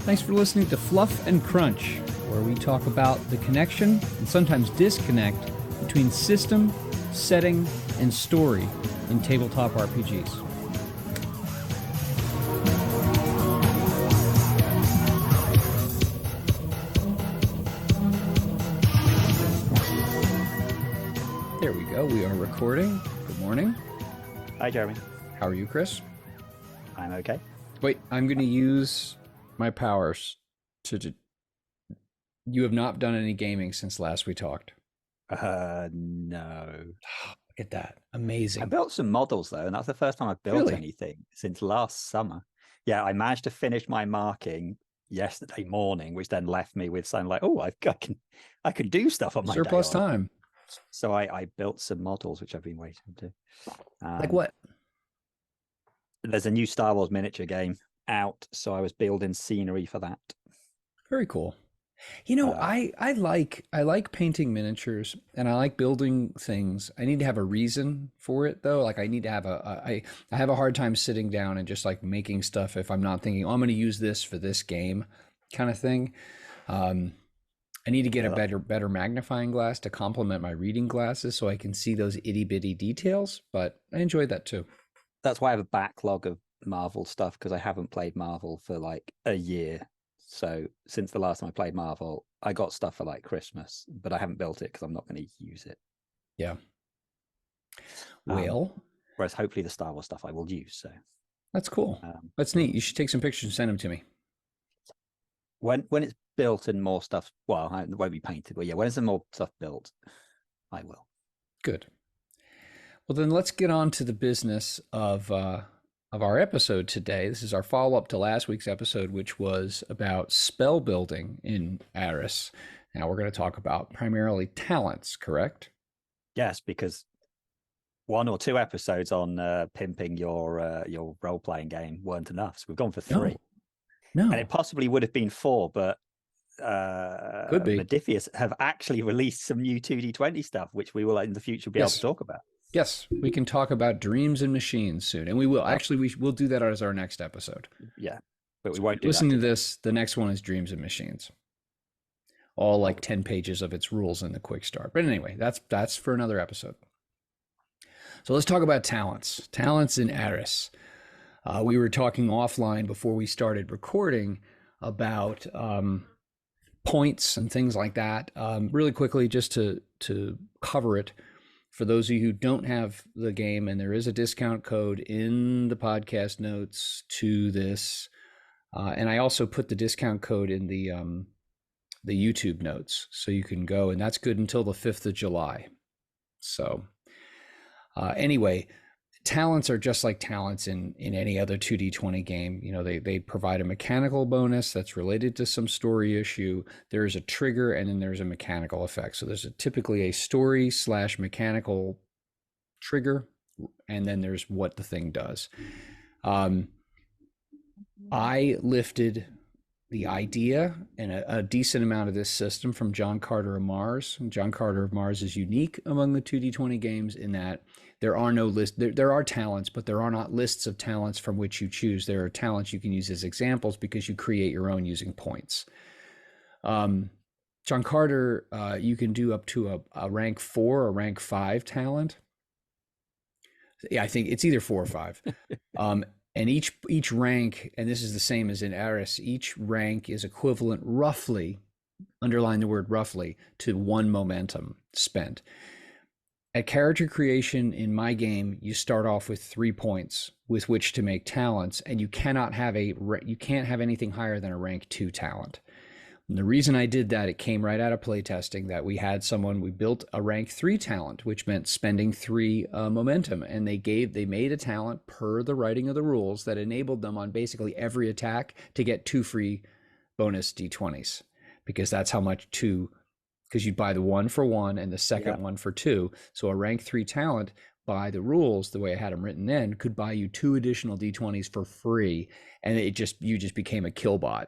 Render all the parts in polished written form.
Thanks for listening to Fluff and Crunch, where we talk about the connection and sometimes disconnect between system, setting, and story in tabletop RPGs. There we go. We are recording. Good morning. Hi, Jeremy. How are you, Chris? I'm okay. Wait, I'm going to use my powers to... You have not done any gaming since last we talked. No. Look at that. Amazing. I built some models, though, and that's the first time I've built anything since last summer. Yeah, I managed to finish my marking yesterday morning, which then left me with something like, oh, I can do stuff on my surplus day off. time. So I built some models, which I've been waiting to. Like what? There's a new Star Wars miniature game out, so I was building scenery for that. Very cool. You know, I like painting miniatures and I like building things. I need to have a reason for it though. Like I need to have I have a hard time sitting down and just like making stuff if I'm not thinking, oh, I'm going to use this for this game kind of thing. I need to get a better magnifying glass to complement my reading glasses so I can see those itty bitty details, but I enjoy that too. That's why I have a backlog of Marvel stuff, because I haven't played Marvel for like a year. So since the last time I played Marvel, I got stuff for like Christmas, but I haven't built it because I'm not going to use it. Yeah. Well, whereas hopefully the Star Wars stuff I will use. So that's cool. That's neat. You should take some pictures and send them to me. When it's built and more stuff, well, it won't be painted, but yeah, when there's more stuff built, I will. Good. Well, then let's get on to the business of our episode today. This is our follow-up to last week's episode, which was about spell building in Ahris. Now we're going to talk about primarily talents, correct? Yes, because 1 or 2 episodes on pimping your role-playing game weren't enough. So we've gone for 3. No. And it possibly would have been 4, but could be. Modiphius have actually released some new 2D20 stuff, which we will in the future be able to talk about. Yes, we can talk about dreams and machines soon, and we will. Actually, we'll do that as our next episode. Yeah, but we won't do Listen that to this. The next one is dreams and machines. All like 10 pages of its rules in the quick start. But anyway, that's for another episode. So let's talk about talents. Talents in Ahris. We were talking offline before we started recording about points and things like that. Really quickly, just to cover it. For those of you who don't have the game, and there is a discount code in the podcast notes to this, and I also put the discount code in the YouTube notes, so you can go, and that's good until the 5th of July. So anyway, talents are just like talents in any other 2D20 game. You know, they provide a mechanical bonus that's related to some story issue. There's a trigger, and then there's a mechanical effect. So there's typically a story/mechanical trigger, and then there's what the thing does. I lifted the idea and a decent amount of this system from John Carter of Mars. And John Carter of Mars is unique among the 2D20 games in that there are no lists. There are talents, but there are not lists of talents from which you choose. There are talents you can use as examples because you create your own using points. John Carter, you can do up to a rank 4 or rank 5 talent. Yeah, I think it's either 4 or 5. And each rank, and this is the same as in Ahris, each rank is equivalent roughly, underline the word roughly, to 1 momentum spent. At character creation in my game, you start off with 3 points with which to make talents, and you can't have anything higher than a rank 2 talent. And the reason I did that, it came right out of playtesting that we built a rank 3 talent, which meant spending 3 momentum, and they made a talent per the writing of the rules that enabled them on basically every attack to get 2 free bonus d20s, because that's how much 2. Because you'd buy the 1 for 1 and the second one for 2. So a rank 3 talent, by the rules, the way I had them written in, could buy you 2 additional d20s for free, and you just became a killbot.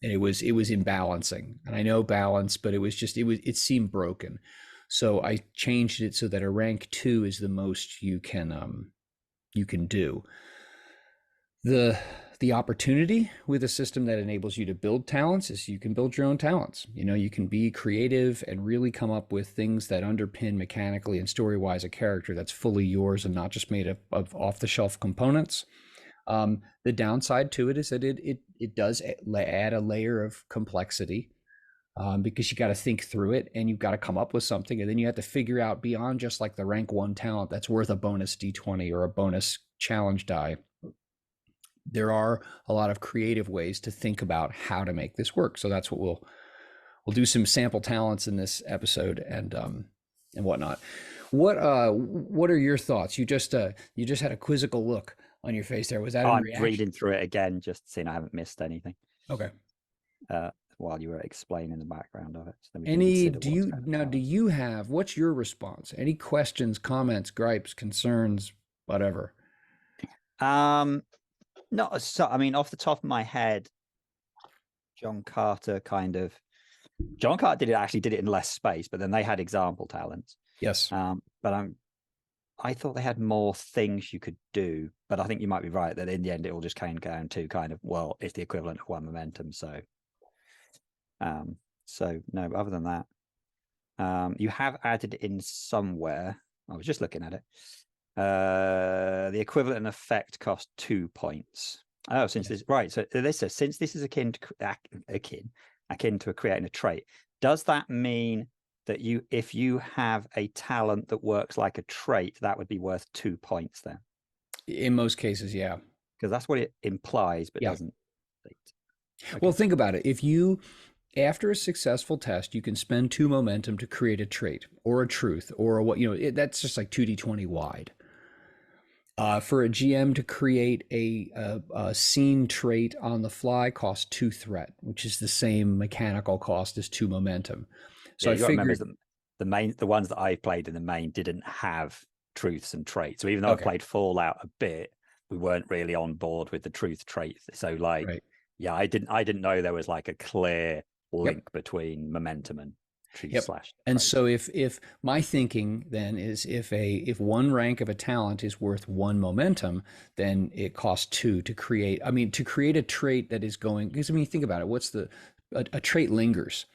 And it was imbalancing. And I know balance, but it seemed broken. So I changed it so that a rank 2 is the most you can do. The The opportunity with a system that enables you to build talents is you can build your own talents. You can be creative and really come up with things that underpin mechanically and story-wise a character that's fully yours and not just made of off-the-shelf components. The downside to it is that it does add a layer of complexity, because you got to think through it and you've got to come up with something, and then you have to figure out beyond just like the rank 1 talent that's worth a bonus d20 or a bonus challenge die. There are a lot of creative ways to think about how to make this work. So that's what we'll do, some sample talents in this episode and whatnot. What are your thoughts? You just had a quizzical look on your face there. Was that I'm reaction? reading through it again, just seeing I haven't missed anything. Okay. While you were explaining the background of it. So do you have, what's your response? Any questions, comments, gripes, concerns, whatever? Not so. I mean, off the top of my head, John Carter did it in less space, but then they had example talents. Yes. But I thought they had more things you could do, but I think you might be right that in the end it all just came down to kind of, well, it's the equivalent of 1 momentum. So no, other than that, you have added in somewhere, I was just looking at it, the equivalent effect cost 2 points. Oh, since this, right. So this says, since this is akin to creating a trait, does that mean that if you have a talent that works like a trait, that would be worth 2 points then? In most cases, yeah. Because that's what it implies, but doesn't state. Okay. Well, think about it. After a successful test, you can spend 2 momentum to create a trait or a truth or that's just like 2d20 wide. For a GM to create a scene trait on the fly costs 2 threat, which is the same mechanical cost as 2 momentum. So I figured the ones that I played in the main didn't have truths and traits. So even though I played Fallout a bit, we weren't really on board with the truth trait. So I didn't know there was like a clear link between momentum and truth / And so if my thinking then is if 1 rank of a talent is worth 1 momentum, then it costs 2 to create. I mean, to create a trait that is going, because I mean, think about it. A trait lingers.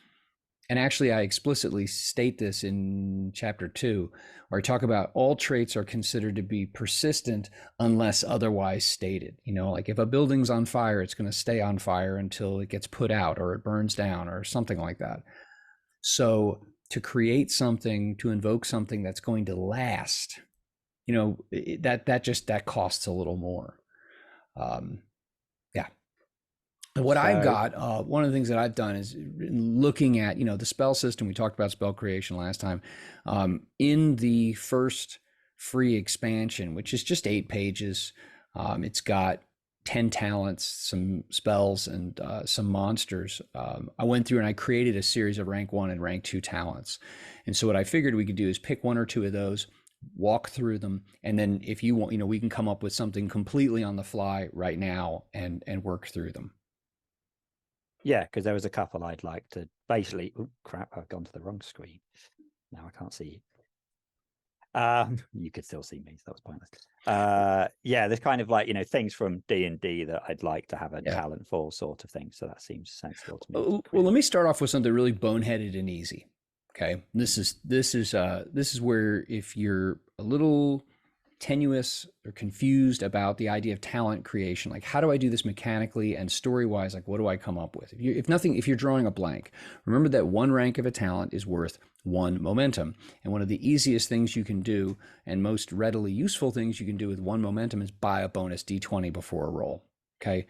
And actually, I explicitly state this in chapter 2, where I talk about all traits are considered to be persistent unless otherwise stated. Like if a building's on fire, it's going to stay on fire until it gets put out or it burns down or something like that. So to create something, to invoke something that's going to last, that costs a little more. What I've got, one of the things that I've done is looking at, the spell system. We talked about spell creation last time. In the first free expansion, which is just 8 pages, it's got 10 talents, some spells, and some monsters. I went through and I created a series of rank 1 and rank 2 talents. And so what I figured we could do is pick 1 or 2 of those, walk through them, and then if you want, we can come up with something completely on the fly right now and work through them. Yeah, because there was a couple I'd like to basically. Oh crap! I've gone to the wrong screen. Now I can't see you. You could still see me, so that was pointless. There's kind of like things from D&D that I'd like to have a talent for, sort of thing. So that seems sensible to me. Well, let me start off with something really boneheaded and easy. Okay, this is where if you're a little tenuous or confused about the idea of talent creation, like how do I do this mechanically and story-wise, like what do I come up with? If you're drawing a blank, remember that 1 rank of a talent is worth 1 momentum. And one of the easiest things you can do and most readily useful things you can do with 1 momentum is buy a bonus d20 before a roll. Okay,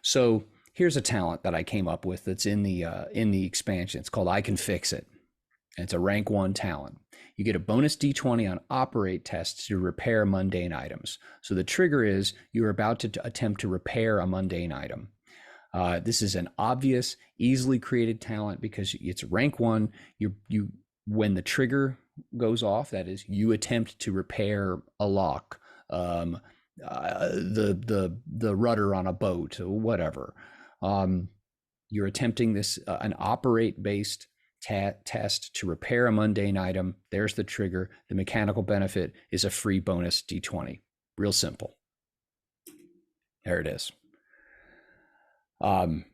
so here's a talent that I came up with that's in the expansion. It's called I Can Fix It. And it's a rank 1 talent. You get a bonus d20 on operate tests to repair mundane items. So the trigger is you're about to attempt to repair a mundane item. This is an obvious, easily created talent because it's rank 1. You when the trigger goes off, that is, you attempt to repair a lock, the rudder on a boat, or whatever. You're attempting this an operate based test to repair a mundane item. There's the trigger. The mechanical benefit is a free bonus d20. Real simple. There it is. Um,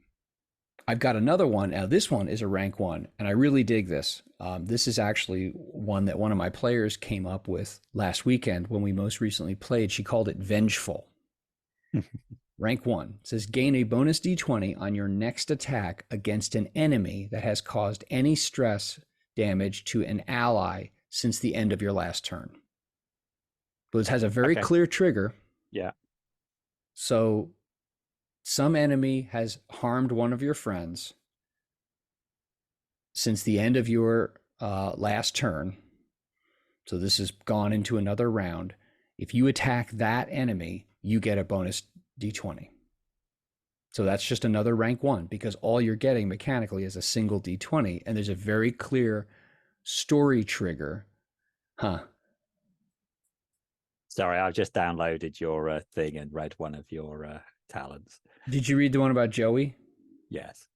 I've got another one. Now, this one is a rank one, and I really dig this. This is actually one that one of my players came up with last weekend when we most recently played. She called it Vengeful. Rank one. It says gain a bonus d20 on your next attack against an enemy that has caused any stress damage to an ally since the end of your last turn. So it has a very clear trigger. Yeah. So some enemy has harmed one of your friends since the end of your last turn. So this has gone into another round. If you attack that enemy, you get a bonus d20. So that's just another rank one because all you're getting mechanically is a single d20, and there's a very clear story trigger. Sorry, I've just downloaded your thing and read one of your talents. Did you read the one about Joey? Yes.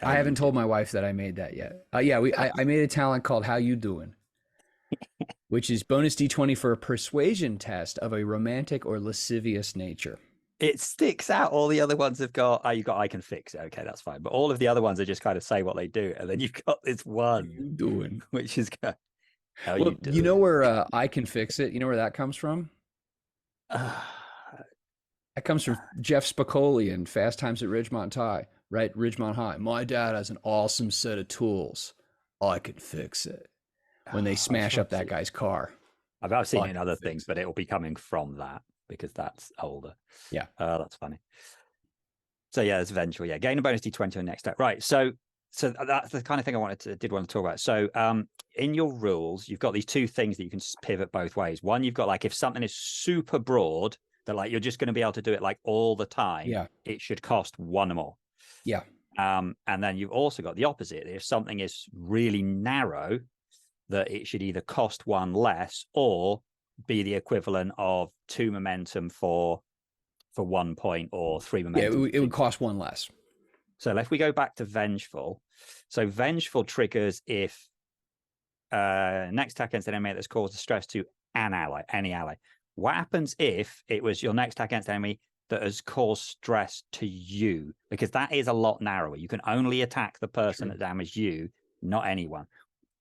I haven't told my wife that I made that yet. I made a talent called How You Doing, which is bonus d20 for a persuasion test of a romantic or lascivious nature. It sticks out. All the other ones have got, oh, you got, I can fix it. Okay, that's fine. But all of the other ones are just kind of say what they do. And then you've got this one. How you doing? Which is good. How you doing? You know where I can fix it? You know where that comes from? That comes from Jeff Spicoli in Fast Times at Ridgemont High, right? Ridgemont High. My dad has an awesome set of tools. I can fix it. When they smash up that guy's car. I've seen it in other things, but it will be coming from that because that's older. Yeah. That's funny. So yeah, it's eventual. Yeah. Gain a bonus d20 on next step. Right. So that's the kind of thing I did want to talk about. So in your rules, you've got these two things that you can pivot both ways. One, you've got like if something is super broad, that like you're just going to be able to do it like all the time. Yeah. It should cost one more. Yeah. And then you've also got the opposite. If something is really narrow, that it should either cost one less or be the equivalent of 2 momentum for 1 point or 3 momentum. Yeah, it would cost one less. So if we go back to Vengeful, so Vengeful triggers if next attack against an enemy that's caused stress to an ally, any ally. What happens if it was your next attack against an enemy that has caused stress to you? Because that is a lot narrower. You can only attack the person that damaged you, not anyone.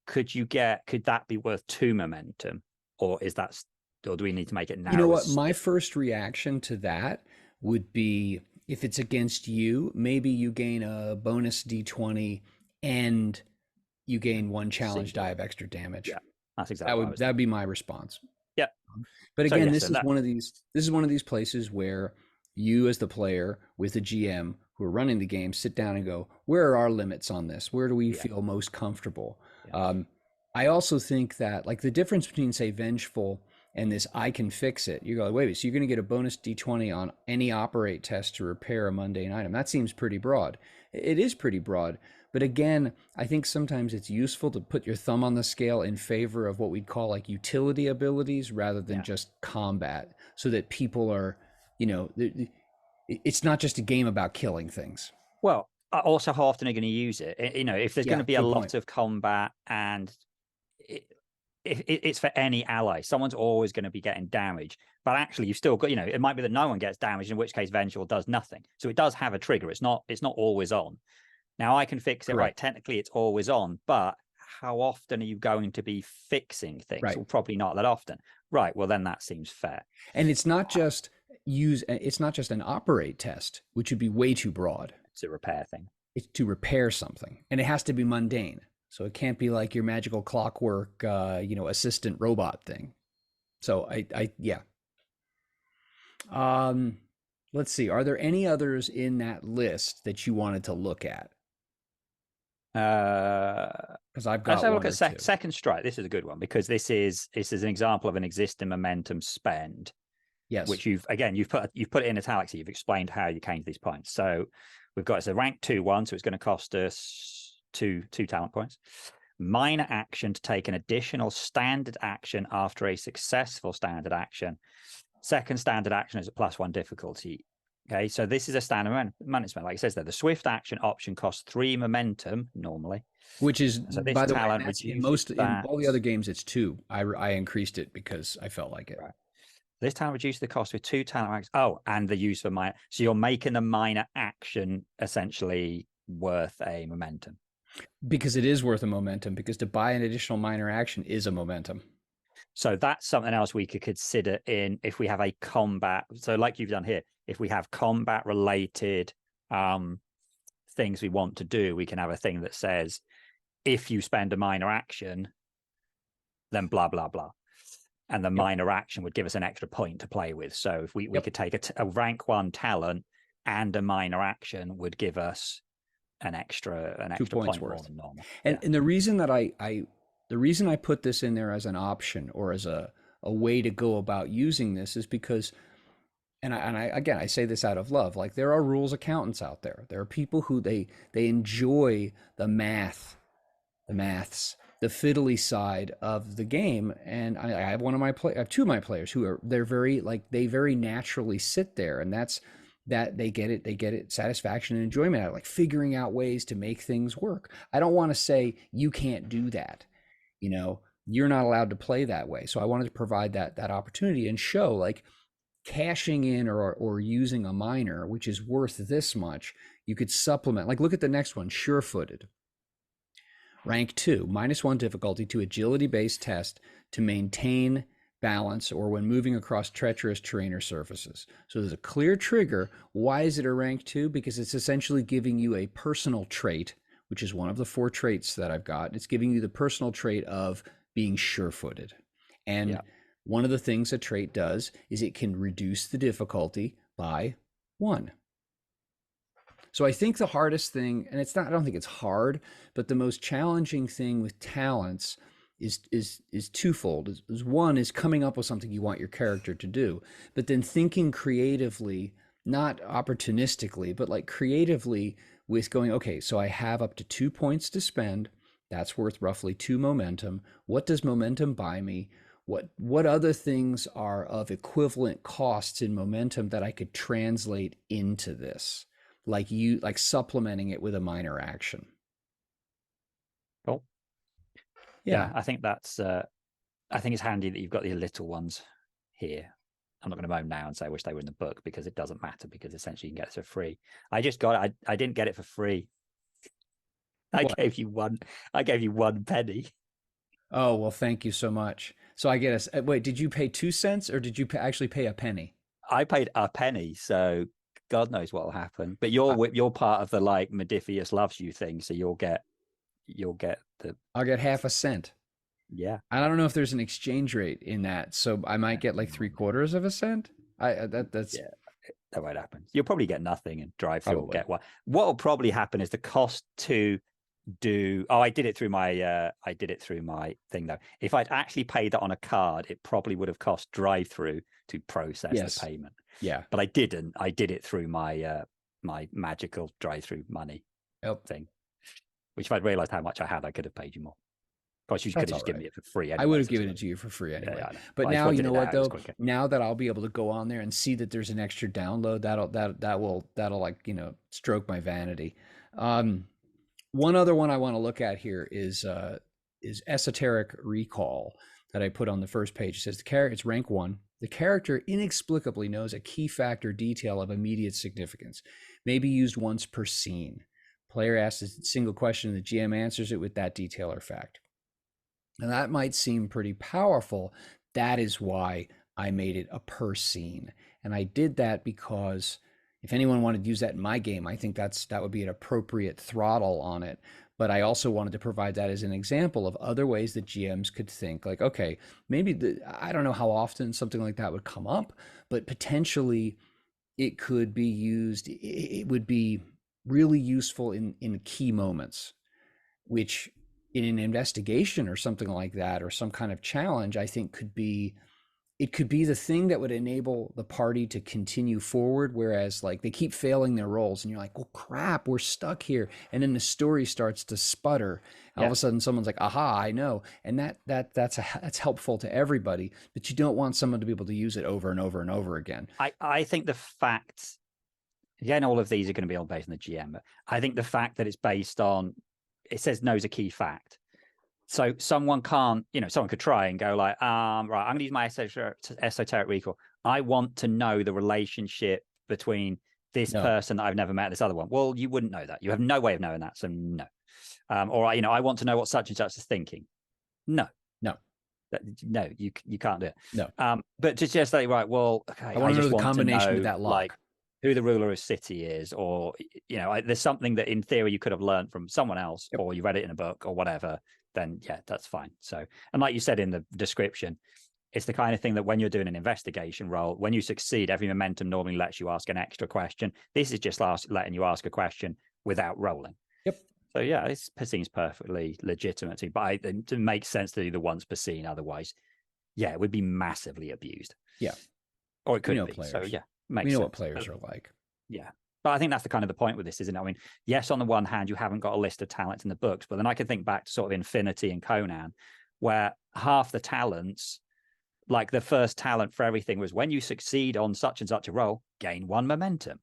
Could that be worth 2 momentum, or do we need to make it narrow? You know what? My first reaction to that would be if it's against you, maybe you gain a bonus d20 and you gain 1 challenge die of extra damage. Yeah, that's exactly that would be my response. Yeah. But again, this is one of these places where you as the player with the GM who are running the game sit down and go, where are our limits on this? Where do we feel most comfortable? Yeah. I also think that like the difference between say Vengeful and this I can fix it, you go, wait, so you're going to get a bonus d20 on any operate test to repair a mundane item. That seems pretty broad. It is pretty broad. But again, I think sometimes it's useful to put your thumb on the scale in favor of what we'd call like utility abilities rather than just combat, so that people are, it's not just a game about killing things. Well, also how often are you going to use it? If there's going to be a lot of combat and it's for any ally, someone's always going to be getting damage. But actually, you've still got, it might be that no one gets damaged, in which case Vengeful does nothing. So it does have a trigger. It's not always on. Now I can fix it, right? Technically, it's always on, but how often are you going to be fixing things? Right. Well, probably not that often. Right. Well, then that seems fair. And it's not just an operate test, which would be way too broad. It's a repair thing. It's to repair something, and it has to be mundane. So it can't be like your magical clockwork, assistant robot thing. So yeah. Let's see. Are there any others in that list that you wanted to look at? Because I've got. Let's have a look at second strike. This is a good one because this is an example of an existing momentum spend. Yes. Which you've put it in italics. You've explained how you came to these points. So we've got it's a rank 2/1, so it's going to cost us two talent points. Minor action to take an additional standard action after a successful standard action. Second standard action is a +1 difficulty. Okay, so this is a standard momentum spend. Like it says there, the swift action option costs 3 momentum normally. Which is, so by the way, in all the other games, it's 2. I increased it because I felt like it. Right. This talent reduces the cost with 2 talent actions. Oh, and the use of minor. So you're making the minor action essentially worth a momentum. Because it is worth a momentum, because to buy an additional minor action is a momentum. So that's something else we could consider in if we have a combat. So like you've done here, if we have combat related things we want to do, we can have a thing that says, if you spend a minor action, then blah, blah, blah. And the minor action would give us an extra point to play with. So if we could take a rank 1 talent and a minor action would give us an extra 2 points point worth. more than normal. And the reason that the reason I put this in there as an option or as a way to go about using this is because, and I again, I say this out of love, like there are rules accountants out there. There are people who they enjoy the maths, the fiddly side of the game. And I have I have 2 of my players who are, they very naturally sit there, and that's that they get it satisfaction and enjoyment out of, like, figuring out ways to make things work. I don't want to say you can't do that. You're not allowed to play that way. So I wanted to provide that opportunity and show, like, cashing in or using a minor, which is worth this much, you could supplement. Like, look at the next one, sure-footed. Rank 2, -1 difficulty to agility-based test to maintain balance or when moving across treacherous terrain or surfaces. So there's a clear trigger. Why is it a rank 2? Because it's essentially giving you a personal trait, which is one of the 4 traits that I've got. It's giving you the personal trait of being sure-footed. And one of the things a trait does is it can reduce the difficulty by 1. So I think the hardest thing, and I don't think it's hard, but the most challenging thing with talents is twofold. One is coming up with something you want your character to do, but then thinking creatively, not opportunistically, but like creatively, with going, okay, so I have up to 2 points to spend. That's worth roughly 2 momentum. What does momentum buy me? What other things are of equivalent costs in momentum that I could translate into this? Like supplementing it with a minor action. Cool. Yeah, I think that's I think it's handy that you've got the little ones here. I'm not going to moan now and say I wish they were in the book, because it doesn't matter, because essentially you can get it for free. I just got it. I didn't get it for free. I gave you 1 penny. Oh, well, thank you so much. So I get wait, did you pay 2 cents or did you actually pay a penny? I paid a penny, so God knows what will happen. But you're part of the, like, Modiphius loves you thing, so you'll get the. I'll get half a cent. Yeah. I don't know if there's an exchange rate in that, so I might get like 3/4 of a cent. That's that won't happen. You'll probably get nothing, and drive through will get one. What will probably happen is the cost to do. Oh, I did it through my thing though. If I'd actually paid that on a card, it probably would have cost drive through to process the payment. Yeah, but I didn't. I did it through my my magical drive through money thing. Which, if I'd realized how much I had, I could have paid you more. Of course, you could have just given me it for free anyway. I would have given it to you for free anyway. Yeah, but now, you know what though? Now that I'll be able to go on there and see that there's an extra download, that'll like, stroke my vanity. One other one I want to look at here is esoteric recall that I put on the first page. It says it's rank 1. The character inexplicably knows a key fact or detail of immediate significance, may be used once per scene. Player asks a single question and the GM answers it with that detail or fact. And that might seem pretty powerful. That is why I made it a per scene. And I did that because if anyone wanted to use that in my game, I think that would be an appropriate throttle on it. But I also wanted to provide that as an example of other ways that GMs could think, like, okay, maybe I don't know how often something like that would come up, but potentially it could be used. It would be really useful in key moments, which in an investigation or something like that, or some kind of challenge, I think could be the thing that would enable the party to continue forward. Whereas, like, they keep failing their rolls and you're like, well, crap, we're stuck here. And then the story starts to sputter. All of a sudden someone's like, aha, I know. And that's helpful to everybody, but you don't want someone to be able to use it over and over and over again. I think the fact, again, all of these are going to be all based on the GM, but I think the fact that it's based on, it says knows a key fact. So someone could try and go like, right, I'm going to use my esoteric recall. I want to know the relationship between this No, person that I've never met, this other one. Well, you wouldn't know that. You have no way of knowing that. So no. Or, you know, I want to know what such and such is thinking. No, no, no, you can't do it. no. But to just say, right, well, okay, I I want to know just the want to combination to know that like lock. who the ruler of city is, or you know, there's something that in theory you could have learned from someone else, Yep. or you read it in a book or whatever. Then yeah, that's fine. So, and like you said in the description, it's the kind of thing that when you're doing an investigation role, when you succeed, every momentum normally lets you ask an extra question. This is just letting you ask a question without rolling. Yep. So yeah, it seems perfectly legitimate, but it makes sense to do the once per scene. Otherwise, yeah, it would be massively abused. Yeah. Or it We could know be. players. So yeah, We makes know sense. what players are like. Yeah. But I think that's the kind of the point with this, isn't it? I mean, yes, on the one hand, you haven't got a list of talents in the books, but then I can think back to sort of Infinity and Conan, where half the talents, like the first talent for everything was when you succeed on such and such a role, gain 1 momentum.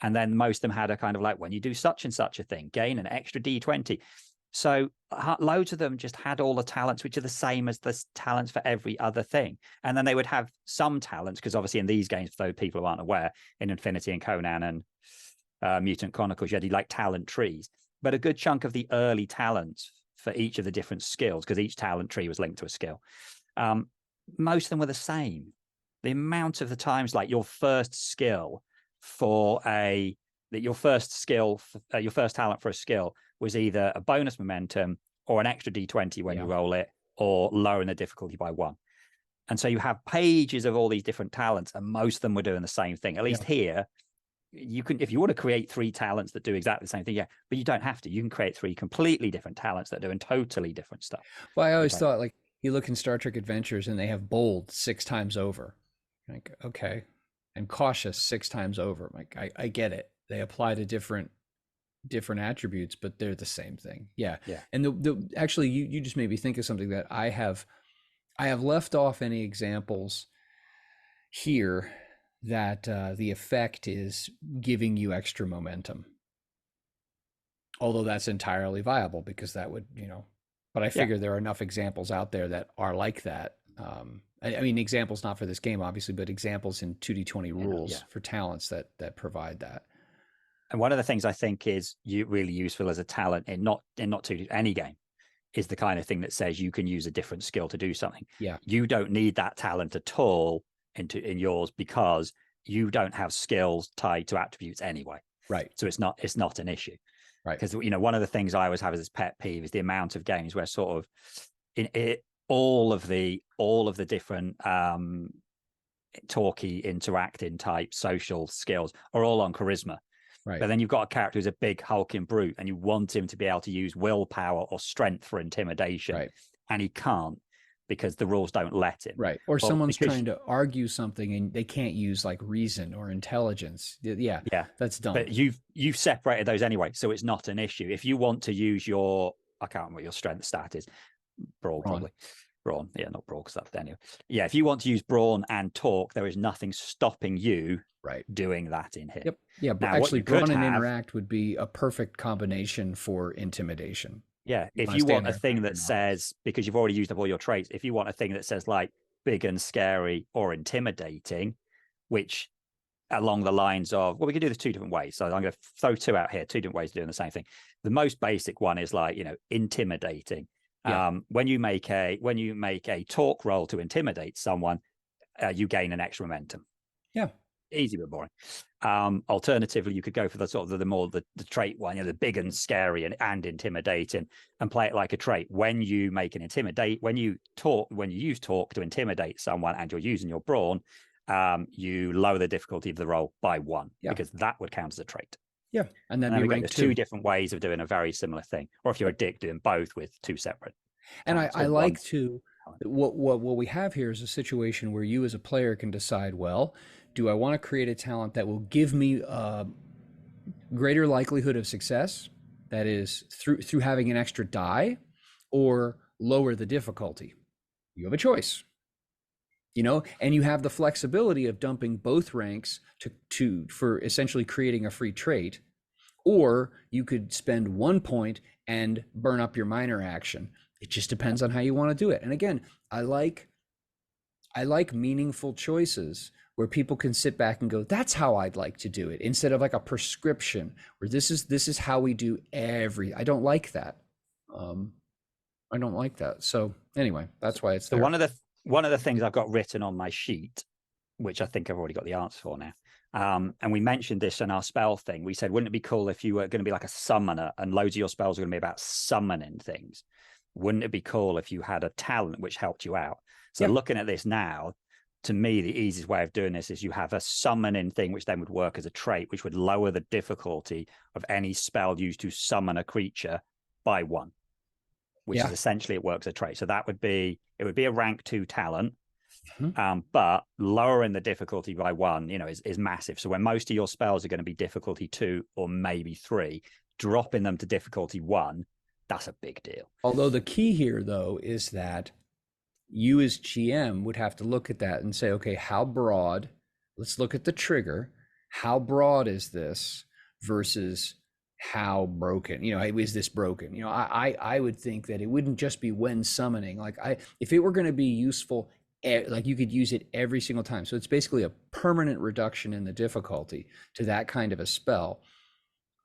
And then most of them had a kind of like, when you do such and such a thing, gain an extra D20. So loads of them just had all the talents, which are the same as the talents for every other thing. And then they would have some talents, because obviously in these games, for those people who aren't aware, in Infinity and Conan and Mutant Chronicles, you had like talent trees. But a good chunk of the early talents for each of the different skills, because each talent tree was linked to a skill, most of them were the same. The amount of the times, like your first skill for your first talent for a skill was either a bonus momentum or an extra D20 when you roll it, or lowering the difficulty by 1. And so you have pages of all these different talents, and most of them were doing the same thing. At least here, you can, if you want to create 3 talents that do exactly the same thing, but you don't have to. You can create 3 completely different talents that are doing totally different stuff. Well, I always thought, like, you look in Star Trek Adventures and they have bold 6 times over. Like, okay. And cautious 6 times over. Like, I get it. They apply to different attributes, but they're the same thing. Yeah. And the actually, you just made me think of something that I have left off any examples here that the effect is giving you extra momentum. Although that's entirely viable, because that would, but I figure there are enough examples out there that are like that. I mean, examples not for this game, obviously, but examples in 2D20 rules for talents that provide that. And one of the things I think is really useful as a talent in not 2D, any game, is the kind of thing that says you can use a different skill to do something. Yeah. You don't need that talent at all in yours, because you don't have skills tied to attributes anyway. Right. So it's not an issue. Right. Because one of the things I always have as a pet peeve is the amount of games where sort of all of the different talky, interacting type social skills are all on charisma. Right. But then you've got a character who's a big hulking brute, and you want him to be able to use willpower or strength for intimidation, and he can't, because the rules don't let him. Right. Or someone's trying to argue something and they can't use like reason or intelligence. Yeah. That's dumb. But you've separated those anyway, so it's not an issue. If you want to use I can't remember what your strength stat is. Brawn, probably. Brawn. Yeah, not brawn, because that's anyway. Yeah, if you want to use brawn and talk, there is nothing stopping you doing that in here. Yep. Yeah, but actually brawn and interact would be a perfect combination for intimidation. Yeah, if you want a thing that says, because you've already used up all your traits, if you want a thing that says like big and scary or intimidating, which along the lines of, well, we can do this 2 different ways. So I'm going to throw 2 out here, 2 different ways of doing the same thing. The most basic one is like, intimidating. When you make a talk roll to intimidate someone, you gain an extra momentum. Yeah. Easy but boring. Alternatively, you could go for the sort of the trait one, the big and scary and intimidating, and play it like a trait. When you when you use talk to intimidate someone and you're using your brawn, you lower the difficulty of the roll by 1, because that would count as a trait. Yeah, and then be ranked 2 different ways of doing a very similar thing. Or if you're a dick, doing both with 2 separate. And I like to what we have here is a situation where you as a player can decide, well, do I want to create a talent that will give me a greater likelihood of success, that is through having an extra die, or lower the difficulty? You have a choice. And you have the flexibility of dumping both ranks for essentially creating a free trait, or you could spend 1 point and burn up your minor action. It just depends on how you want to do it. And again, I like I like meaningful choices where people can sit back and go, that's how I'd like to do it, instead of like a prescription where this is how we do every. I don't like that. Um, I don't like that. So anyway, that's why it's So there. one of the things I've got written on my sheet, which I think I've already got the answer for now. And we mentioned this in our spell thing. We said, wouldn't it be cool if you were going to be like a summoner and loads of your spells are going to be about summoning things? Wouldn't it be cool if you had a talent which helped you out? So Yeah. looking at this now, to me, the easiest way of doing this is you have a summoning thing, which then would work as a trait, which would lower the difficulty of any spell used to summon a creature by 1, which Yeah. is essentially it works as a trait. So it would be a rank 2 talent. Mhm. But lowering the difficulty by 1, is massive. So when most of your spells are going to be difficulty 2 or maybe 3, dropping them to difficulty 1, that's a big deal. Although the key here, though, is that you as GM would have to look at that and say, okay, how broad? Let's look at the trigger. How broad is this versus how broken? Is this broken? I would think that it wouldn't just be when summoning. Like if it were going to be useful, like you could use it every single time. So it's basically a permanent reduction in the difficulty to that kind of a spell.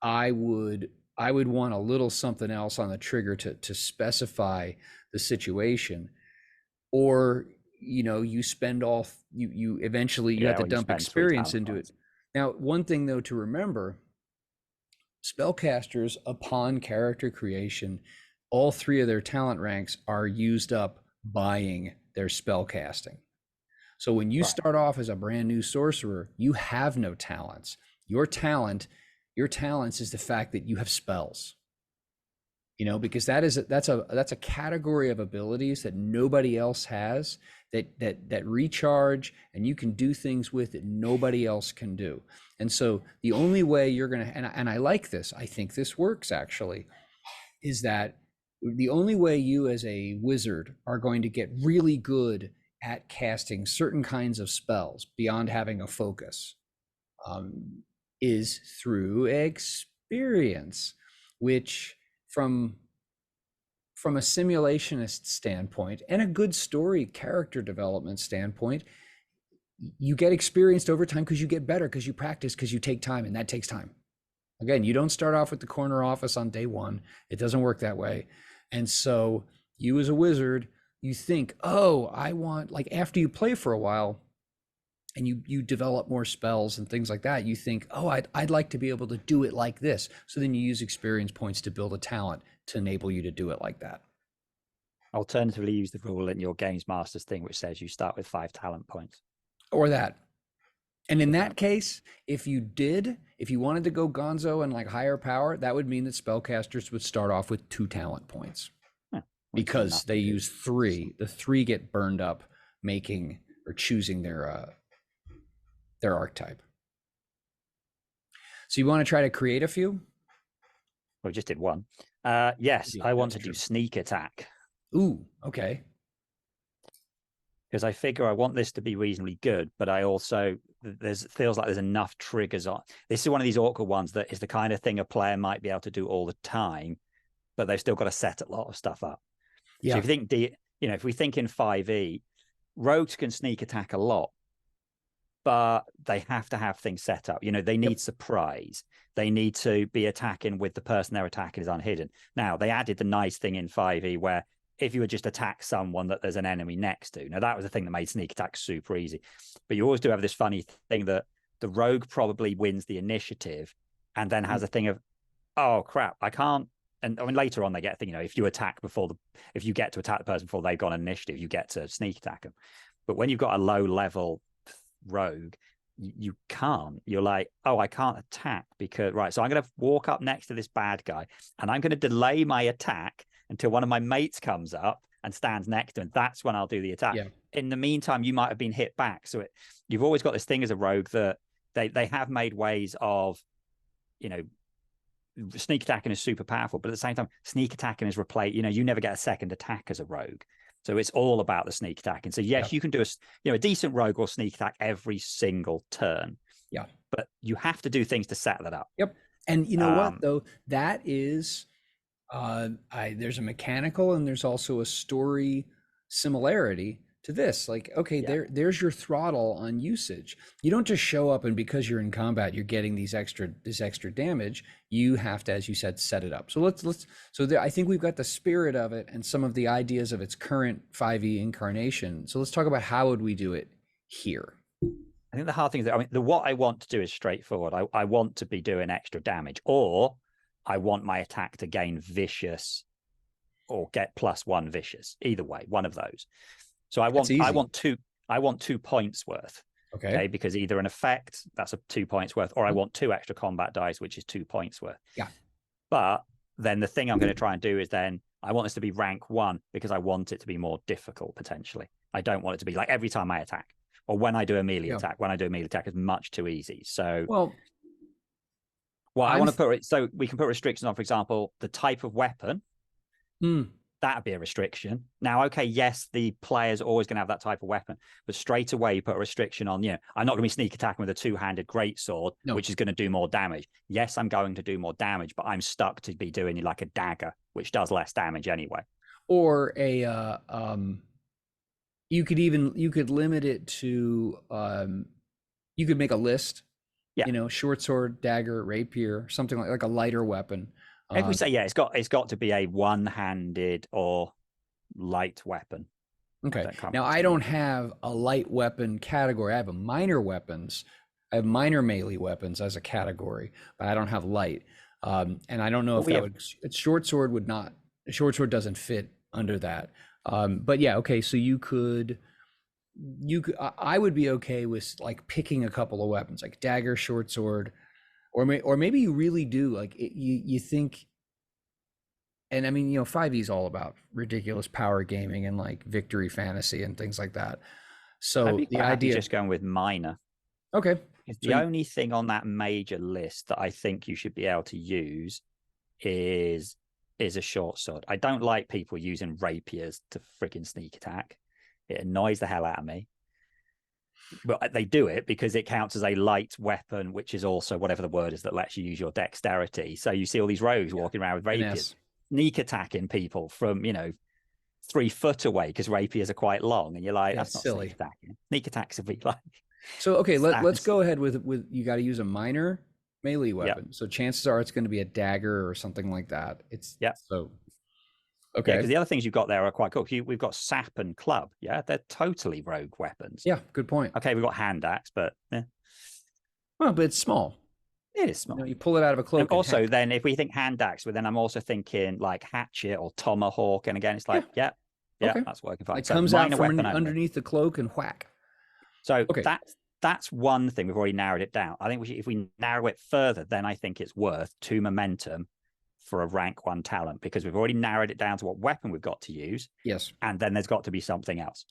I would want a little something else on the trigger to specify the situation, or you spend all you eventually you have to Or you dump spend 3 experience talent into it. points. Now, one thing though to remember, spellcasters upon character creation, all 3 of their talent ranks are used up buying their spell casting. So when you Right. start off as a brand new sorcerer, you have no talents. Your talents is the fact that you have spells. Because that's a category of abilities that nobody else has, that recharge and you can do things with that nobody else can do. And so the only way you're going to, and I like this, I think this works actually, is that the only way you as a wizard are going to get really good at casting certain kinds of spells beyond having a focus, is through experience, which from a simulationist standpoint and a good story character development standpoint, you get experienced over time because you get better, because you practice, because you take time, and that takes time. Again, you don't start off with the corner office on day 1. It doesn't work that way. And so you as a wizard, you think, oh, I want, like, after you play for a while and you develop more spells and things like that, you think, oh, I'd like to be able to do it like this. So then you use experience points to build a talent to enable you to do it like that. Alternatively, use the rule in your Games Masters thing, which says you start with 5 talent points. Or that. And in that case, if you wanted to go gonzo and like higher power, that would mean that spellcasters would start off with 2 talent points, because they use 3. The 3 get burned up making or choosing their archetype. So you want to try to create a few? We just did 1. Yes, I want to do sneak attack. Ooh, okay. Because I figure I want this to be reasonably good, but I also feels like there's enough triggers on. This is one of these awkward ones that is the kind of thing a player might be able to do all the time, but they've still got to set a lot of stuff up. Yeah. So if you think, if we think in 5e, rogues can sneak attack a lot, but they have to have things set up. They need surprise. They need to be attacking with the person they're attacking is unhidden. Now, they added the nice thing in 5e where if you would just attack someone that there's an enemy next to. Now, that was the thing that made sneak attack super easy. But you always do have this funny thing that the rogue probably wins the initiative and then has a thing of, oh, crap, I can't. And I mean, later on, they get a thing, if you get to attack the person before they've got an initiative, you get to sneak attack them. But when you've got a low level rogue, you can't. You're like, oh, I can't attack because, right, so I'm going to walk up next to this bad guy and I'm going to delay my attack until one of my mates comes up and stands next to him. That's when I'll do the attack. Yeah. In the meantime, you might have been hit back. So you've always got this thing as a rogue that they have made ways of, sneak attacking is super powerful, but at the same time, sneak attacking is replaced. You never get a second attack as a rogue. So it's all about the sneak attacking. So yes, you can do a decent rogue or sneak attack every single turn. Yeah. But you have to do things to set that up. Yep. And you know what, though? That is, there's a mechanical and there's also a story similarity to this. Like, okay, Yeah. there's your throttle on usage. You don't just show up and because you're in combat, you're getting this extra damage. You have to, as you said, set it up. So I think we've got the spirit of it and some of the ideas of its current 5e incarnation. So let's talk about how would we do it here. I think the hard thing is that, I mean, what I want to do is straightforward. I want to be doing extra damage, or I want my attack to gain vicious or get +1 vicious. Either way, one of those. So I want 2 points worth. Okay, because either an effect, that's 2 points worth, or I want 2 extra combat dice, which is 2 points worth. Yeah. But then the thing I'm going to try and do is then I want this to be rank 1 because I want it to be more difficult potentially. I don't want it to be like every time I attack. Or when I do a melee attack, is much too easy. So, I want to put it, so we can put restrictions on, for example, the type of weapon. That'd be a restriction. Now, okay, yes, the player's always going to have that type of weapon, but straight away you put a restriction on, I'm not going to be sneak attacking with a 2-handed greatsword, which is going to do more damage. Yes, I'm going to do more damage, but I'm stuck to be doing like a dagger, which does less damage anyway. Or you could limit it to you could make a list, short sword, dagger, rapier, something like a lighter weapon. If we say it's got to be a one-handed or light weapon. Okay. Now I don't have a light weapon category. I have minor weapons. I have minor melee weapons as a category, but I don't have light. And I don't know if that would. Short sword would not. Short sword doesn't fit under that. But yeah, okay. So you could. I would be okay with like picking a couple of weapons, like dagger, short sword, or maybe you really do like you think. And I mean, 5e is all about ridiculous power gaming and like victory fantasy and things like that. So the idea just going with minor. Okay. The only thing on that major list that I think you should be able to use is a short sword. I don't like people using rapiers to freaking sneak attack. It annoys the hell out of me. But they do it because it counts as a light weapon, which is also whatever the word is that lets you use your dexterity. So you see all these rogues walking around with rapiers. Sneak attacking people from 3 foot away because rapiers are quite long, and you're like, that's not silly. Sneak attacking. Sneak attacks would be like. So okay, let's go ahead with you got to use a minor melee weapon. Yep. So chances are it's going to be a dagger or something like that. So okay. Because the other things you've got there are quite cool. We've got sap and club. Yeah, they're totally rogue weapons. Yeah, good point. Okay, we've got hand axe, but well, but it's small. It is small. You pull it out of a cloak. And also, then if we think hand axe, well, then I'm also thinking like hatchet or tomahawk. And again, it's like, okay. That's working fine. It comes out from underneath the cloak and whack. So that's one thing. We've already narrowed it down. I think if we narrow it further, then I think it's worth 2 momentum for a rank 1 talent, because we've already narrowed it down to what weapon we've got to use. Yes. And then there's got to be something else,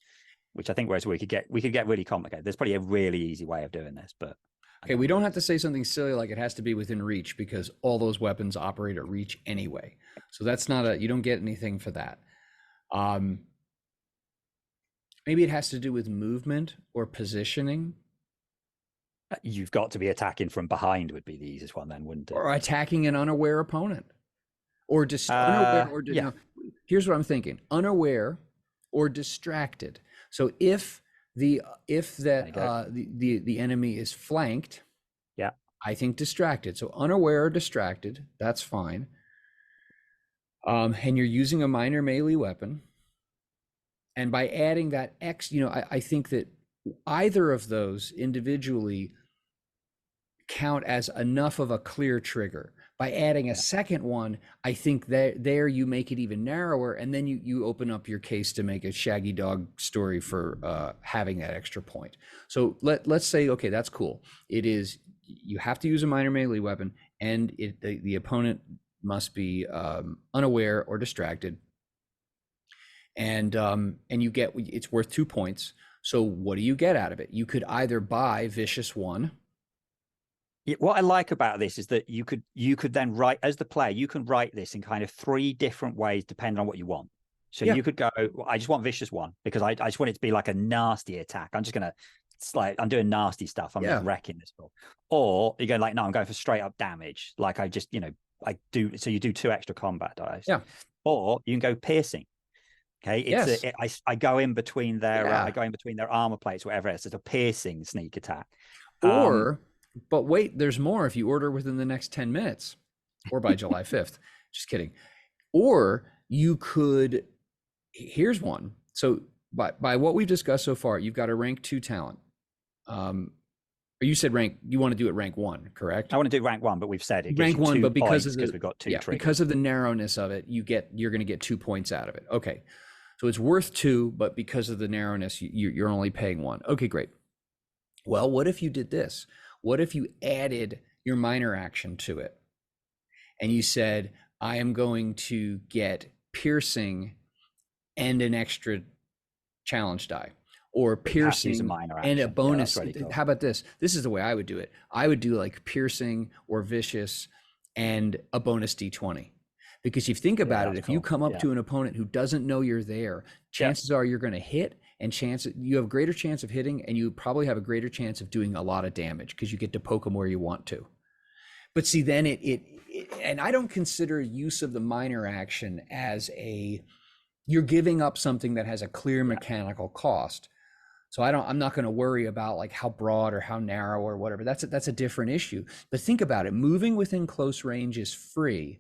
which I think we could get really complicated. There's probably a really easy way of doing this, but. Okay, we don't have to say something silly like it has to be within reach, because all those weapons operate at reach anyway. So that's not you don't get anything for that. Maybe it has to do with movement or positioning. You've got to be attacking from behind would be the easiest one then, wouldn't it? Or attacking an unaware opponent. Or unaware or no, here's what I'm thinking. Unaware or distracted. So if the enemy is flanked, I think distracted. So unaware or distracted, that's fine. And you're using a minor melee weapon, and by adding that X, I think that either of those individually count as enough of a clear trigger. By adding a second one, I think that there you make it even narrower, and then you open up your case to make a Shaggy Dog story for having that extra point. So let's say, okay, that's cool. It is, you have to use a minor melee weapon, and the opponent must be unaware or distracted, and you get, it's worth 2 points. So what do you get out of it? You could either buy Vicious 1. What I like about this is that you could then write, as the player, you can write this in kind of 3 different ways depending on what you want. So you could go, I just want Vicious 1 because I just want it to be like a nasty attack. I'm just gonna, it's like I'm doing nasty stuff. I'm just wrecking this ball. Or you go like, no, I'm going for straight up damage. Like I just, I do. So you do 2 extra combat dice. Yeah. Or you can go piercing. Okay, Yes. I go in between their Yeah. armor plates, whatever it is. It's a piercing sneak attack. Um, Or, but wait, there's more if you order within the next 10 minutes or by July 5th. Just kidding. Or you could, here's one. So by what we've discussed so far, you've got a rank 2 talent. Or you said you want to do it rank 1, correct? I want to do rank 1, but we've said it gives Rank you 1, 2 but because of points the, because we've got 2 yeah, triggers. because of the narrowness of it, you're going to get 2 points out of it. Okay. So it's worth 2, but because of the narrowness, you're only paying 1. Okay, great. Well, what if you did this? What if you added your minor action to it and you said, I am going to get piercing and an extra challenge die, or piercing and a bonus. Really cool. How about this? This is the way I would do it. I would do like piercing or vicious and a bonus d20. Because if you think about it, if you come up to an opponent who doesn't know you're there, chances are you're going to hit, and you have a greater chance of hitting, and you probably have a greater chance of doing a lot of damage because you get to poke them where you want to. But see, then and I don't consider use of the minor action as you're giving up something that has a clear mechanical cost. So I'm not going to worry about like how broad or how narrow or whatever. That's a different issue. But think about it. Moving within close range is free.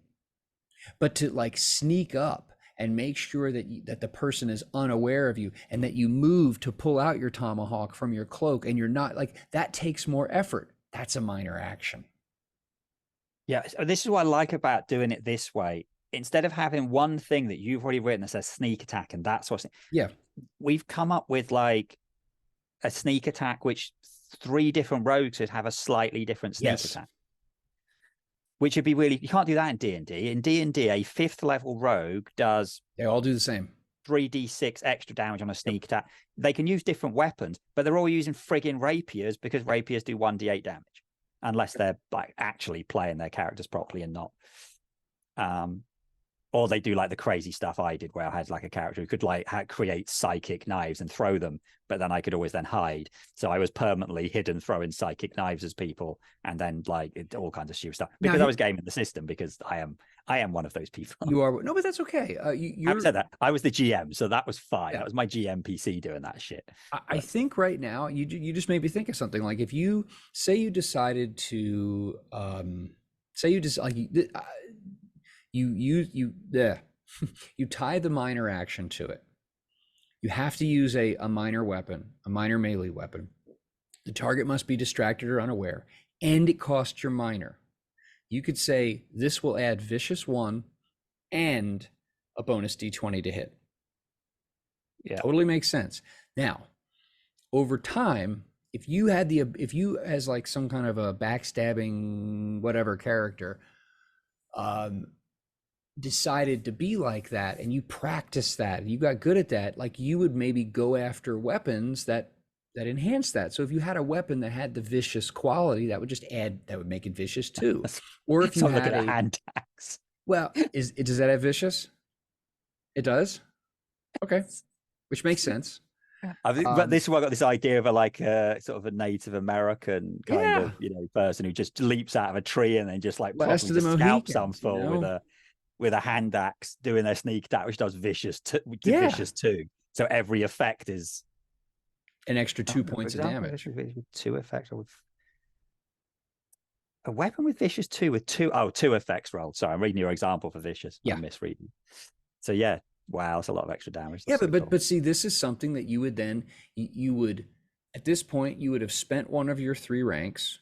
But to like sneak up and make sure that the person is unaware of you, and that you move to pull out your tomahawk from your cloak, and you're not like, that takes more effort. That's a minor action. Yeah, this is what I like about doing it this way. Instead of having one thing that you've already written that says sneak attack, and that's what's, yeah, we've come up with like a sneak attack which 3 different rogues would have a slightly different sneak attack. Which would be really, you can't do that in D&D. In D&D, a 5th level rogue they all do the same 3d6 extra damage on a sneak attack. They can use different weapons, but they're all using friggin' rapiers, because rapiers do 1d8 damage, unless they're like actually playing their characters properly and not. Or they do like the crazy stuff I did, where I had like a character who could like create psychic knives and throw them, but then I could always then hide. So I was permanently hidden throwing psychic knives as people, and then like all kinds of stupid stuff, because I was gaming the system, because I am one of those people. You are. No, but that's okay. I said that. I was the GM, so that was fine. Yeah. That was my GM PC doing that shit. I think right now you just made me think of something. Like if you say you decided to say you just like you tie the minor action to it. You have to use a minor weapon, a minor melee weapon. The target must be distracted or unaware, and it costs your minor. You could say this will add vicious 1 and a bonus d20 to hit. Yeah, totally makes sense. Now, over time, if you as like some kind of a backstabbing whatever character decided to be like that, and you practice that, you got good at that, like you would maybe go after weapons that enhance that. So if you had a weapon that had the vicious quality, that would make it vicious too. Or if you had a hand axe. Well, does that have vicious? It does. Okay, which makes sense. I think, but this is why I got this idea of a sort of a Native American kind of person who just leaps out of a tree and then just like probably just scalps something with a hand axe, doing their sneak attack, which does vicious 2. So every effect is an extra 2 points of damage. 2 effects with a weapon with vicious 2 with 2 effects rolled. Sorry, I'm reading your example for vicious. Yeah, I'm misreading. So yeah. Wow, that's a lot of extra damage. That's but see, this is something that you would then you would at this point you would have spent one of your 3 ranks.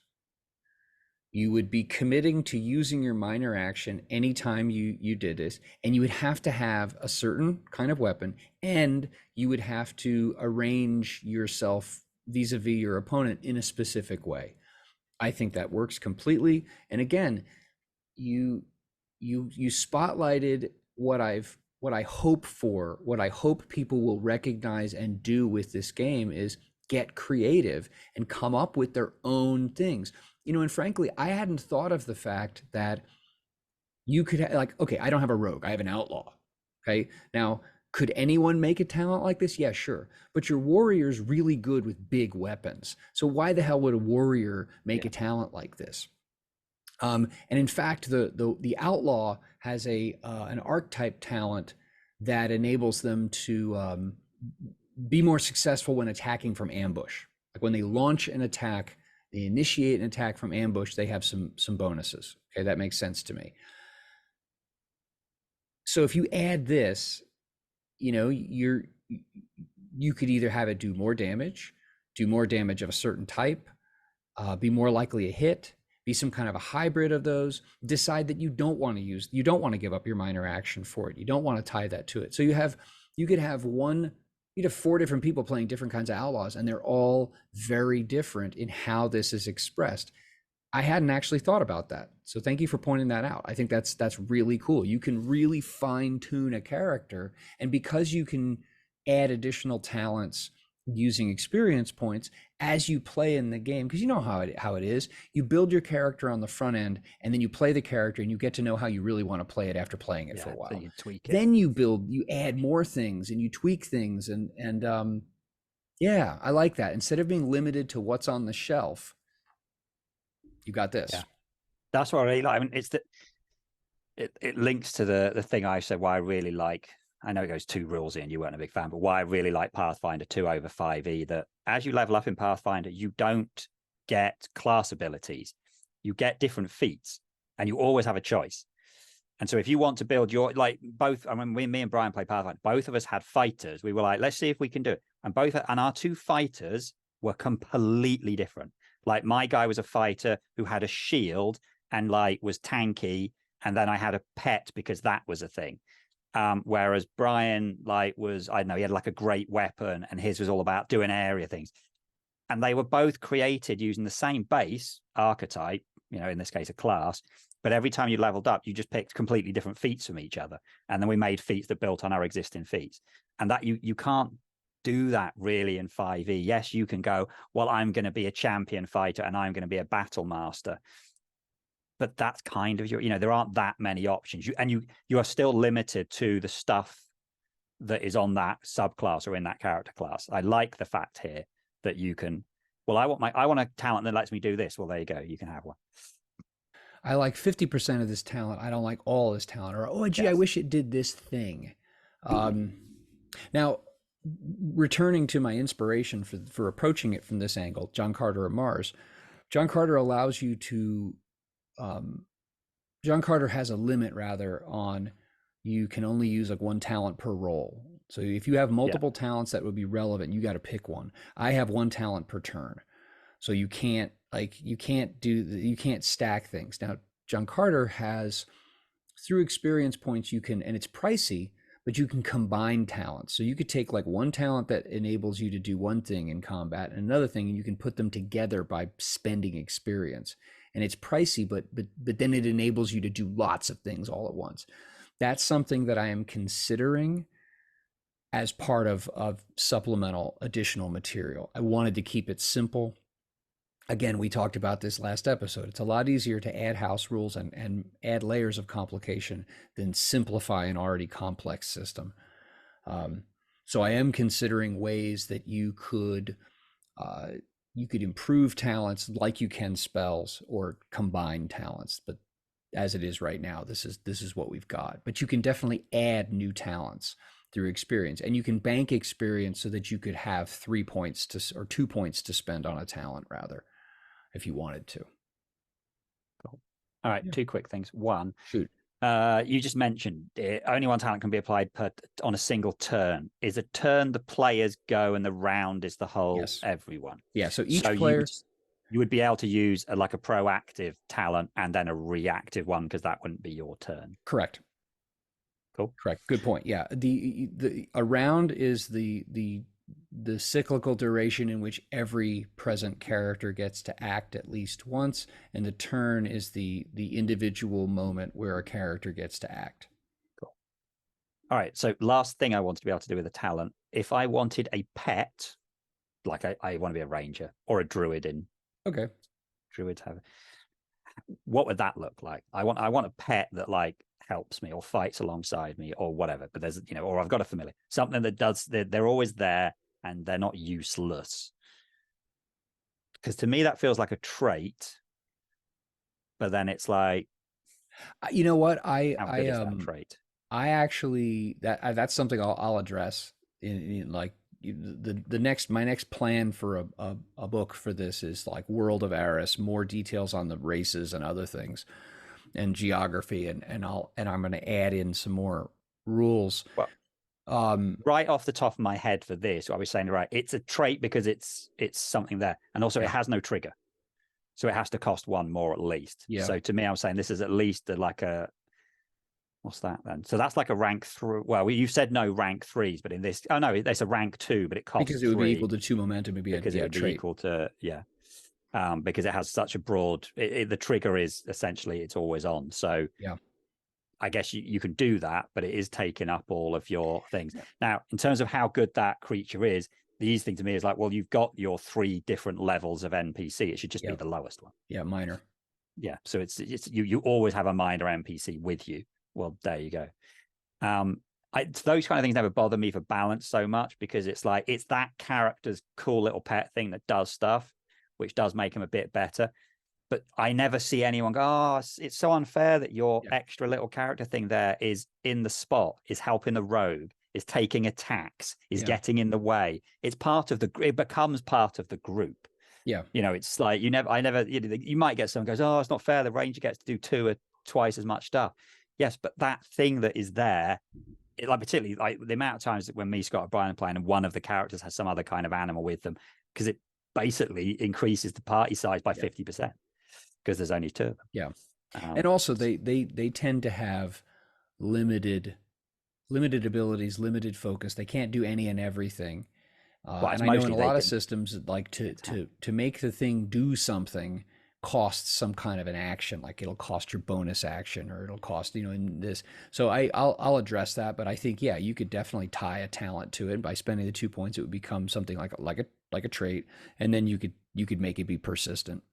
You would be committing to using your minor action anytime you did this, and you would have to have a certain kind of weapon, and you would have to arrange yourself vis-a-vis your opponent in a specific way. I think that works completely. And again, you spotlighted what I hope people will recognize and do with this game is get creative and come up with their own things. And frankly, I hadn't thought of the fact that you could okay, I don't have a rogue, I have an outlaw. Okay. Now, could anyone make a talent like this? Yeah, sure. But your warrior's really good with big weapons. So why the hell would a warrior make a talent like this? And in fact, the outlaw has an archetype talent that enables them to be more successful when attacking from ambush. Like when they launch an attack, they initiate an attack from ambush, they have some bonuses. Okay, that makes sense to me. So if you add this, you could either have it do more damage of a certain type, be more likely a hit, be some kind of a hybrid of those. Decide that you don't want to give up your minor action for it. You don't want to tie that to it. So you'd have 4 different people playing different kinds of outlaws, and they're all very different in how this is expressed. I hadn't actually thought about that. So thank you for pointing that out. I think that's really cool. You can really fine tune a character, and because you can add additional talents using experience points as you play in the game, because you know how it is. You build your character on the front end, and then you play the character, and you get to know how you really want to play it after playing it for a while. Then you tweak it. Then you add more things, and you tweak things, and yeah, I like that. Instead of being limited to what's on the shelf, you got this. Yeah, that's what I really like. I mean, it links to the thing I said why I really like. I know it goes 2 rules in, you weren't a big fan, but why I really like Pathfinder 2/5e, that as you level up in Pathfinder, you don't get class abilities. You get different feats, and you always have a choice. And so if you want to build your, like both, I mean, me and Brian played Pathfinder, both of us had fighters. We were like, let's see if we can do it. And our 2 fighters were completely different. Like my guy was a fighter who had a shield and like was tanky. And then I had a pet because that was a thing. Whereas Brian like was, I don't know, he had like a great weapon, and his was all about doing area things. And they were both created using the same base archetype, in this case, a class. But every time you leveled up, you just picked completely different feats from each other. And then we made feats that built on our existing feats. And that you can't do that really in 5e. Yes, you can go, well, I'm going to be a champion fighter and I'm going to be a battle master. But that's kind of there aren't that many options. You are still limited to the stuff that is on that subclass or in that character class. I like the fact here that you can, well, I want a talent that lets me do this. Well, there you go. You can have one. I like 50% of this talent. I don't like all this talent. Or, oh, gee, yes. I wish it did this thing. Now, returning to my inspiration for approaching it from this angle, John Carter of Mars. John Carter allows you to, John Carter has a limit rather on, you can only use like 1 talent per role. So if you have multiple talents that would be relevant, you got to pick one. I have 1 talent per turn. So you can't stack things. Now, John Carter has, through experience points, you can, and it's pricey, but you can combine talents. So you could take like 1 talent that enables you to do one thing in combat and another thing, and you can put them together by spending experience. And it's pricey, but then it enables you to do lots of things all at once. That's something that I am considering as part of supplemental additional material. I wanted to keep it simple. Again, we talked about this last episode. It's a lot easier to add house rules and add layers of complication than simplify an already complex system. So I am considering ways that you could improve talents like you can spells, or combine talents. But as it is right now, this is what we've got. But you can definitely add new talents through experience, and you can bank experience so that you could have 3 points or 2 points to spend on a talent rather, if you wanted to. Cool. All right, 2 quick things. One, shoot. You just mentioned only 1 talent can be applied on a single turn. Is a turn the players go and the round is the whole? Yes. Everyone? Yeah. So each player, you would be able to use a proactive talent and then a reactive one, because that wouldn't be your turn. Correct. Cool. Correct. Good point. Yeah. A round is the cyclical duration in which every present character gets to act at least once, and the turn is the individual moment where a character gets to act. Cool. All right, so last thing I wanted to be able to do with a talent, if I wanted a pet, like I want to be a ranger or a druid in druids have, what would that look like? I want a pet that like helps me or fights alongside me or whatever, but there's or I've got a familiar, something that does, they're always there and they're not useless. Because to me, that feels like a trait, but then it's like, you know what, how good is that trait? I actually that's something I'll address in like the next my next plan for a book for this is like World of Aris, more details on the races and other things and geography, and I'm going to add in some more rules. Well, Um, right off the top of my head for this, I was saying, right, it's a trait because it's something there, and also it yeah, has no trigger, so it has to cost one more at least. yeah, So to me, I was saying this is at least like a what's that then? So that's like a rank three. Well, you said no rank threes, but in this, oh no, there's a rank two, but it costs because it would be equal three to two momentum. It'd be a because it yeah would be trait. equal to yeah. Because it has such a broad, the trigger is essentially it's always on. So Yeah, I guess you can do that, but it is taking up all of your things. yeah, Now, in terms of how good that creature is, the easy thing to me is like, well, you've got your three different levels of NPC. It should just yeah, be the lowest one. yeah. Minor. Yeah. So it's you always have a minor NPC with you. Well, there you go. Those kind of things never bother me for balance so much because it's like it's that character's cool little pet thing that does stuff, which does make him a bit better. But I never see anyone go, oh, it's so unfair that your Yeah, extra little character thing there is in the spot, is helping the rogue, is taking attacks, is yeah, getting in the way. It's part of it becomes part of the group. yeah, It's like you might get someone goes, oh, it's not fair. The ranger gets to do two or twice as much stuff. Yes, but that thing that is there, like particularly like the amount of times that when me, Scott, and Brian are playing, and one of the characters has some other kind of animal with them, because it basically increases the party size by yeah, 50% because there's only two of them. yeah. And also they tend to have limited limited abilities, limited focus. They can't do any and everything. Well, And it's I know in mostly a they lot of can systems, like attack. to make the thing do something costs some kind of an action. Like it'll cost your bonus action, or it'll cost in this. So I'll address that, but I think yeah, you could definitely tie a talent to it. By spending the 2 points, it would become something like a trait, and then you could make it be persistent.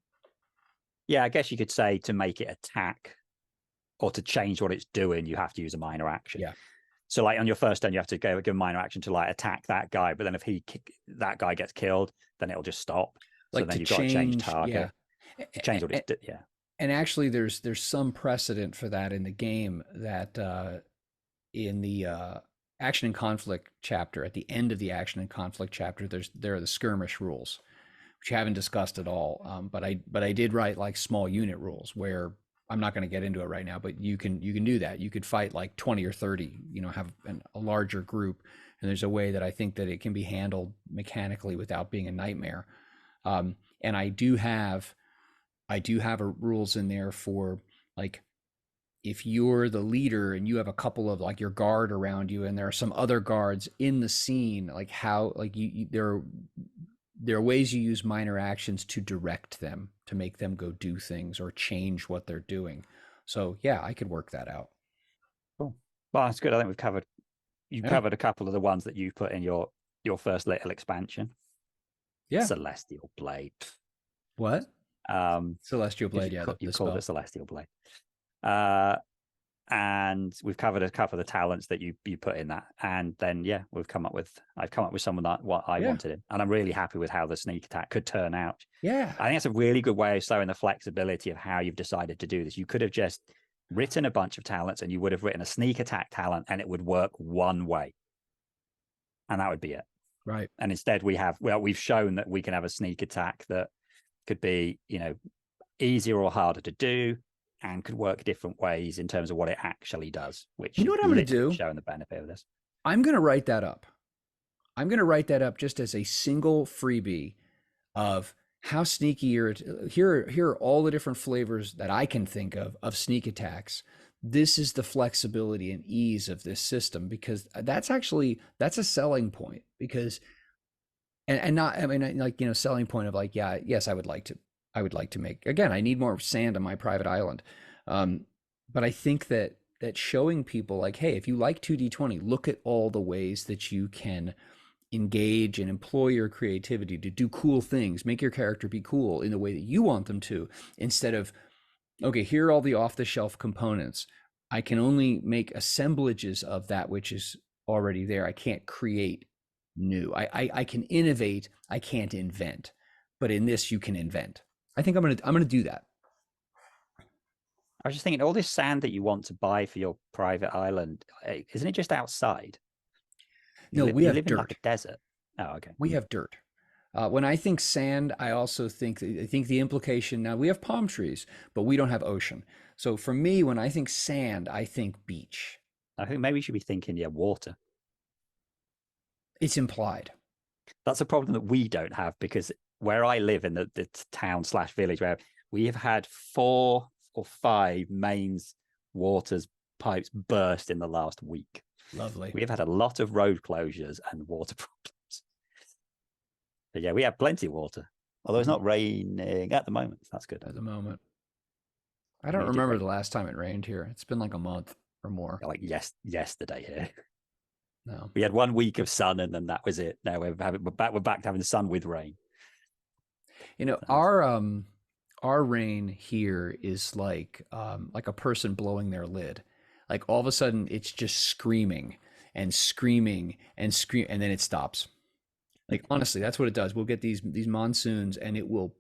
Yeah, I guess you could say to make it attack or to change what it's doing, you have to use a minor action. Yeah, So, like on your first turn, you have to give a minor action to like attack that guy. But then if that guy gets killed, then it'll just stop. So like then to you've got to change change. Yeah, target to change what it's yeah. and actually, there's some precedent for that in the game that in the action and conflict chapter, at the end of the action and conflict chapter, there are the skirmish rules, which you haven't discussed at all. But I did write like small unit rules where I'm not going to get into it right now, but you can do that. You could fight like 20 or 30, have a larger group, and there's a way that I think that it can be handled mechanically without being a nightmare. And I do have rules in there for like if you're the leader and you have a couple of like your guard around you and there are some other guards in the scene, like how like there are ways you use minor actions to direct them, to make them go do things or change what they're doing. So yeah, I could work that out. Cool. Well, that's good. I think you've Yeah, covered a couple of the ones that you put in your first little expansion. yeah. Celestial Blade. What? Celestial Because Blade? Yeah, you the called spell. it Celestial Blade. Uh, and we've covered a couple of the talents that you put in that, and then yeah, I've come up with some of that what I Yeah, wanted in, and I'm really happy with how the sneak attack could turn out. yeah. I think that's a really good way of showing the flexibility of how you've decided to do this. You could have just written a bunch of talents, and you would have written a sneak attack talent, and it would work one way, and that would be it. Right. And instead, we've shown that we can have a sneak attack that could be easier or harder to do and could work different ways in terms of what it actually does, which You know is what I'm going to literally do? showing the benefit of this. I'm going to write that up. I'm going to write that up just as a single freebie of how sneaky you're. Here are all the different flavors that I can think of sneak attacks. This is the flexibility and ease of this system, because that's a selling point, because and not, I mean, like, selling point of like, yeah, yes, I would like to make, again, I need more sand on my private island. Um, but I think that showing people like, hey, if you like 2D20, look at all the ways that you can engage and employ your creativity to do cool things, make your character be cool in the way that you want them to, instead of, okay, here are all the off the shelf components. I can only make assemblages of that which is already there. I can't create new. I can innovate. I can't invent. But in this, you can invent. I think I'm gonna do that. I was just thinking, all this sand that you want to buy for your private island, isn't it just outside? No, we You have live in dirt. like a desert. Oh, okay. We have dirt. When I think sand, I also think the implication. Now we have palm trees, but we don't have ocean. So for me, when I think sand, I think beach. I think maybe you should be thinking, yeah, water. It's implied. That's a problem that we don't have, because where I live in the town/village, where we have had 4 or 5 mains waters pipes burst in the last week. Lovely. We have had a lot of road closures and water problems. But yeah, we have plenty of water. Although it's not raining at the moment. That's good. At the moment. I don't remember the last time it rained here. It's been like a month or more. Like yesterday here. No. We had 1 week of sun and then that was it. Now we're back to having sun with rain. You know, our rain here is like a person blowing their lid. Like all of a sudden it's just screaming and screaming and and then it stops. Like honestly, that's what it does. We'll get these monsoons and it will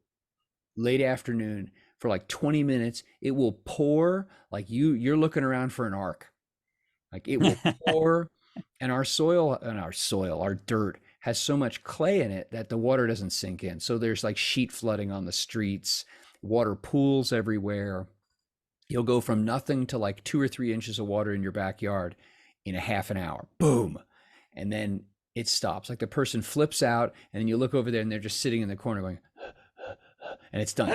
late afternoon for like 20 minutes, it will pour like you're looking around for an ark. Like it will pour and our dirt has so much clay in it that the water doesn't sink in. So there's like sheet flooding on the streets, water pools everywhere. You'll go from nothing to like 2 or 3 inches of water in your backyard in a half an hour. Boom. And then it stops. Like the person flips out and then you look over there and they're just sitting in the corner going, and it's done.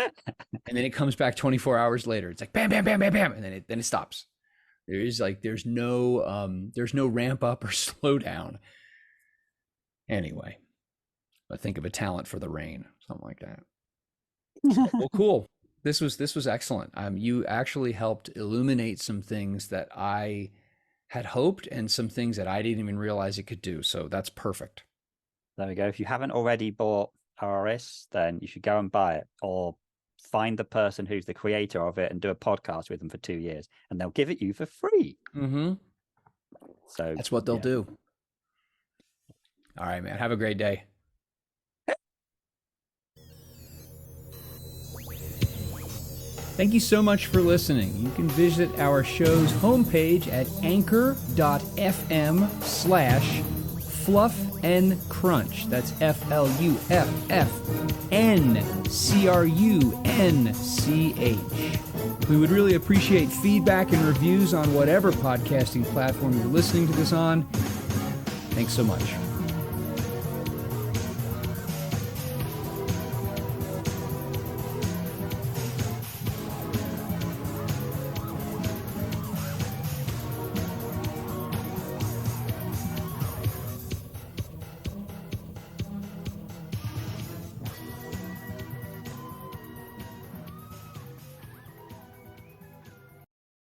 And then it comes back 24 hours later. It's like bam, bam, bam, bam, bam. And then it stops. There's no ramp up or slow down. Anyway, I think of a talent for the rain, something like that. Well, cool. This was excellent. You actually helped illuminate some things that I had hoped and some things that I didn't even realize it could do. So that's perfect. There we go. If you haven't already bought Ahris, then you should go and buy it, or find the person who's the creator of it and do a podcast with them for 2 years, and they'll give it you for free. Mm-hmm. So that's what they'll do. All right, man. Have a great day. Thank you so much for listening. You can visit our show's homepage at anchor.fm/Fluff and Crunch. That's FLUFFNCRUNCH. We would really appreciate feedback and reviews on whatever podcasting platform you're listening to this on. Thanks so much.